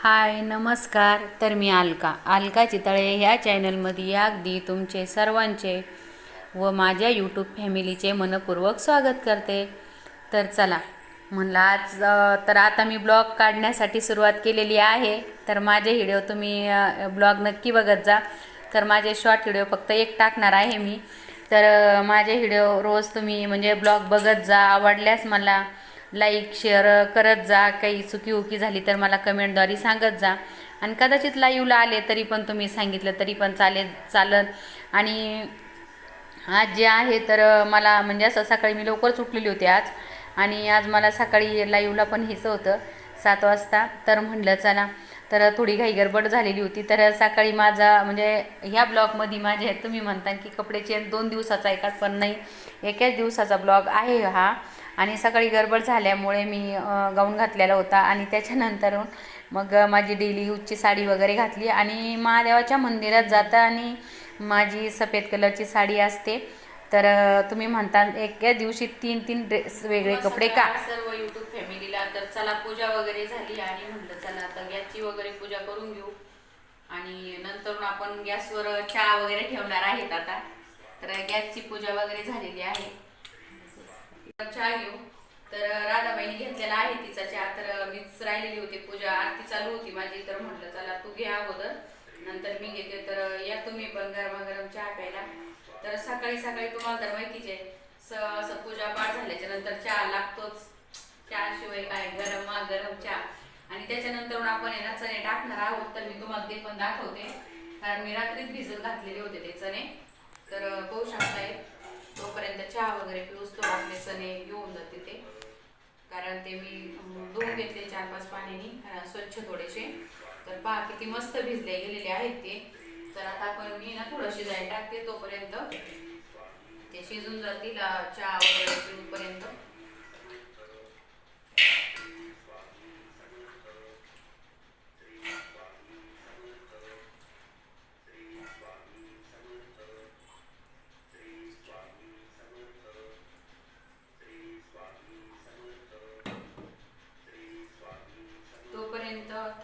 हाय नमस्कार. तर मी अलका चितळे ह्या चॅनलमध्ये अगदी तुमचे सर्वांचे व माझ्या यूट्यूब फॅमिलीचे मनपूर्वक स्वागत करते. तर चला म्हणलं आज तर आता मी ब्लॉग काढण्यासाठी सुरुवात केलेली आहे. तर माझे व्हिडिओ तुम्ही ब्लॉग नक्की बघत जा. तर माझे शॉर्ट व्हिडिओ फक्त एक टाकणार आहे मी. तर माझे व्हिडिओ रोज तुम्ही म्हणजे ब्लॉग बघत जा. आवडल्यास मला लाईक शेअर करत जा. काही चुकी झाली तर मला कमेंटद्वारे सांगत जा. आणि कदाचित लाईव्हला आले तरी पण तुम्ही सांगितलं तरी पण चालत. आणि आज जे आहे तर मला म्हणजे असं सकाळी मी लवकरच उठलेली होती आज. आणि आज मला सकाळी लाईव्हला पण ह्यायचं होतं 7 वाजता. तर म्हटलं चला. तर थोडी घाई गडबड झालेली होती. तर सकाळी माझा म्हणजे ह्या ब्लॉगमध्ये माझे तुम्ही म्हणता की कपडे चेंज 2 दिवसाचा आहे का, पण नाही, एकाच दिवसाचा ब्लॉग आहे हा. आणि सकाळी गडबड झाल्यामुळे मी गाऊन घातलेला होता. आणि त्याच्यानंतर मग माझी डेली यूजची साडी वगैरे घातली. आणि महादेवाच्या मंदिरात जाता आणि माझी सफेद कलरची साडी असते. तर तुम्ही म्हणता एका दिवशी 3 ड्रेस वेगळे कपडे का. सर्व यूट्यूब फॅमिलीला तर चला पूजा वगैरे झाली. आणि म्हटलं चला आता गॅसची वगैरे पूजा करून घेऊ. आणि नंतर आपण गॅसवर चहा वगैरे ठेवणार आहेत आता. तर गॅसची पूजा वगैरे झालेली आहे. चहा घेऊ. तर राधाबाईने घेतलेला आहे तिचा चहा. तर मीच राहिलेली होती, पूजा आरती चालू होती माझी. तर म्हटलं चला तू घे अगोदर, नंतर मी घेते. तर या तुम्ही पण गरमागरम चहा प्यायला. तर सकाळी सकाळी तुम्हाला तर माहितीच आहे असं पूजा पाठ झाल्याच्या नंतर चहा लागतोच. चहाशिवाय काय, गरम चहा. आणि त्याच्यानंतर आपण आहे ना चणे टाकणार आहोत. तर मी तुम्हाला ते पण दाखवते, कारण मी रात्रीच भिजत घातलेले होते ते चणे. तर पाहू शकताय. तोपर्यंत चहा वगैरे पिऊस तो आपले चणे घेऊन जाते ते, कारण ते मी धुवून घेतले 4-5 पाण्याने स्वच्छ थोडेसे. तर पहा किती मस्त भिजले गेलेले आहेत ते. तर आता आपण मी ना थोडं शिजायला टाकते, तोपर्यंत ते शिजून जातील चहा वगैरे पिऊपर्यंत.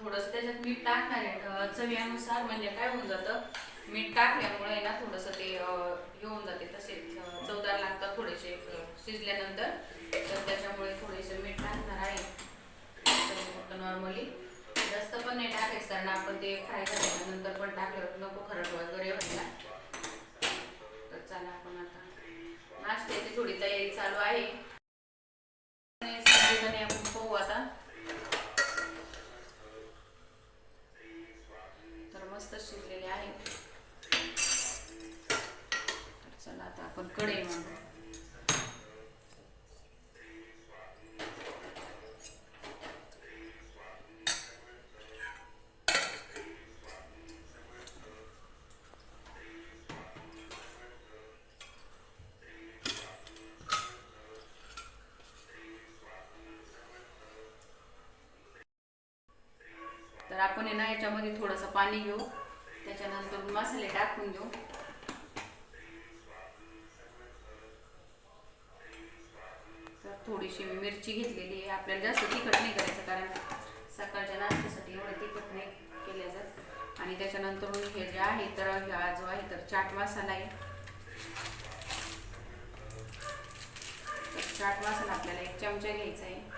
थोडंसं त्याच्यात मीठ टाकणार आहे चवीनुसार. म्हणजे काय होऊन जातं, मीठ टाकल्यामुळे ना थोडंसं ते घेऊन जाते, तसेच चवदार लागतात थोडेसे शिजल्यानंतर. तर त्याच्यामुळे थोडेसे मीठ टाकणार आहे फक्त नॉर्मली. जास्त पण नाही टाकायचं, कारण आपण ते फ्राय झाल्यानंतर पण टाकल्यावर नको खरट वगैरे व्हायला. तर चला आपण आता नाश्त्याची थोडी तयारी चालू आहे. आपण पाहू आता. मस्त शिजलेले आहे. तर चला आता आपण कढई मांडू. तर आपण आहे ना याच्यामध्ये थोडंसं पाणी घेऊ, त्याच्यानंतर मसाले टाकून घेऊ. तर थोडीशी मिरची घेतलेली आहे. आपल्याला जास्त तिखट नाही करायचं, कारण सकाळच्या नाश्त्यासाठी एवढं तिखट नाही केले जात. आणि त्याच्यानंतर हे जे आहे तर हा जो आहे तर चाट मसाला आहे. तर चाट मसाला आपल्याला 1 चमचा घ्यायचा आहे.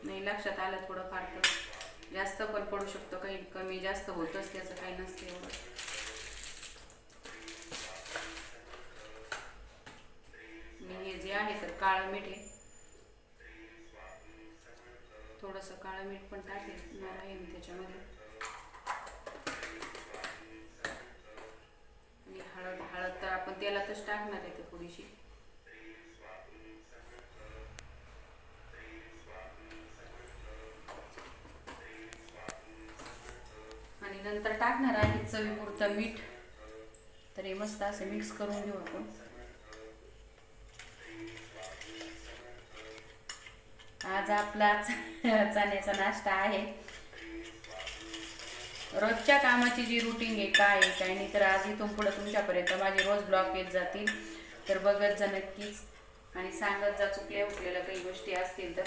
नाही लक्षात आलं थोडं फार, तर जास्त पण पडू शकतो, काही कमी जास्त होतच, त्याचं काही नसते एवढं. मी हे जे आहे तर काळं मीठ आहे, थोडंसं काळं मीठ पण टाकणार आहे मी त्याच्यामध्ये. आणि हळद तर आपण तेलातच टाकणार आहे ते थोडीशी. आणि नंतर टाकणार आहे चवीपुरतं मीठ. तर हे मस्त असं मिक्स करून घेऊ आपण. आज आपला चण्याचा नाश्ता आहे. रोजच्या कामाची जी रुटीन आहे काय नाही, तर आज इथून पुढे तुमच्यापर्यंत माझे रोज ब्लॉग येत जातील. तर बघत जा नक्कीच. आणि सांगत जा चुकल्या उकलेल्या काही गोष्टी असतील तर.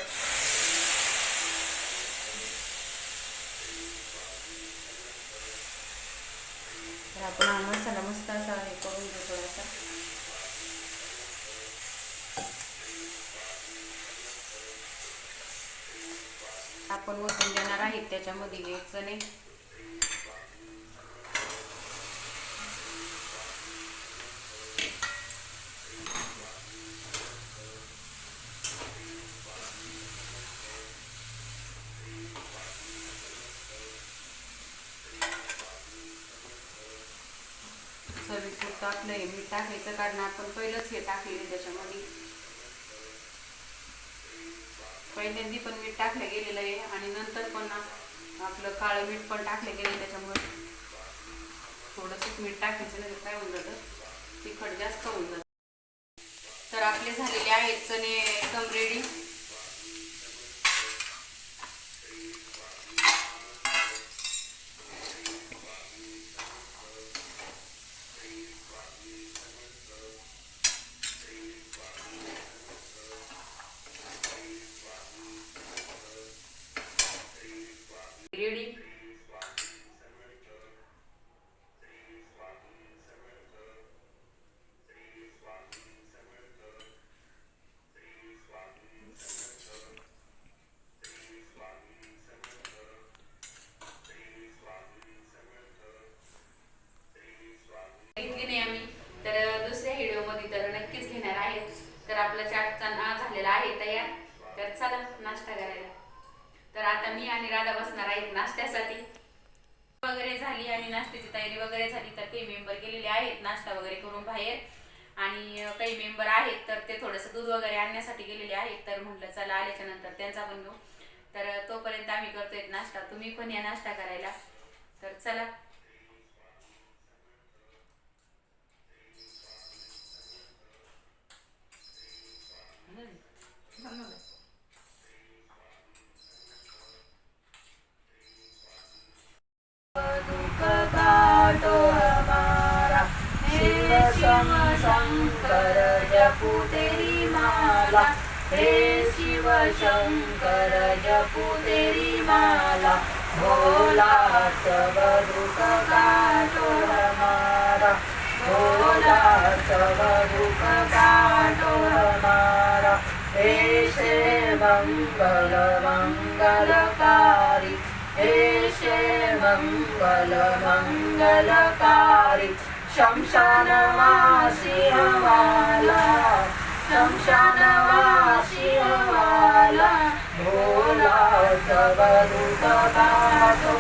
तर आपण हा मसाला मस्त असा हे करून घेऊ थोडासा. आपण ओतून देणार आहेत त्याच्यामध्ये चणे. चवीपुरतं आपलं हे मीठ टाकायचं, कारण आपण पहिलंच हे टाकलेलं त्याच्यामध्ये. पहिल्यांदी पण मीठ टाकलं गेलेलं आहे आणि नंतर पण आपलं काळं मीठ पण टाकलं गेलं, त्याच्यामुळे थोडंसंच मीठ टाकायचं, नाही काय होऊन जातं तिखट जास्त होऊन जातं. तर आपले झालेले आहेत चणे एकदम रेडी. रेडी. घेतली नाही आम्ही, तर दुसऱ्या व्हिडिओमध्ये तर नक्कीच घेणार आहेत. तर आपला चाटचा झालेला आहे तयार. तर चला नाश्ता करायला. तर आता मी आणि राधा बसणार आहेत नाश्त्यासाठी. वगैरे झाली आणि नाश्त्याची तयारी वगैरे झाली. तर काही मेंबर गेलेले आहेत नाश्ता वगैरे करून बाहेर, आणि काही मेंबर आहेत तर ते थोडंसं दूध वगैरे आणण्यासाठी गेलेले आहेत. तर म्हटलं चला आल्याच्या नंतर त्यांचा पण घेऊ. तर तोपर्यंत आम्ही करतोय नाश्ता, तुम्ही पण या नाश्ता करायला. तर चला. दुख काटो हमारा, शिव शंकर जपू तेरी माला, हे शिव शंकर जपू तेरी माला, भोला सब दुख काटो हमारा, भोला सब दुख काटो हमारा, हे शिव मंगल मंगलकारी, हे मंगल मंगलकारी, शमशानवासी हवाला, शमशानवासी हवाला, भोला सब दुख काटो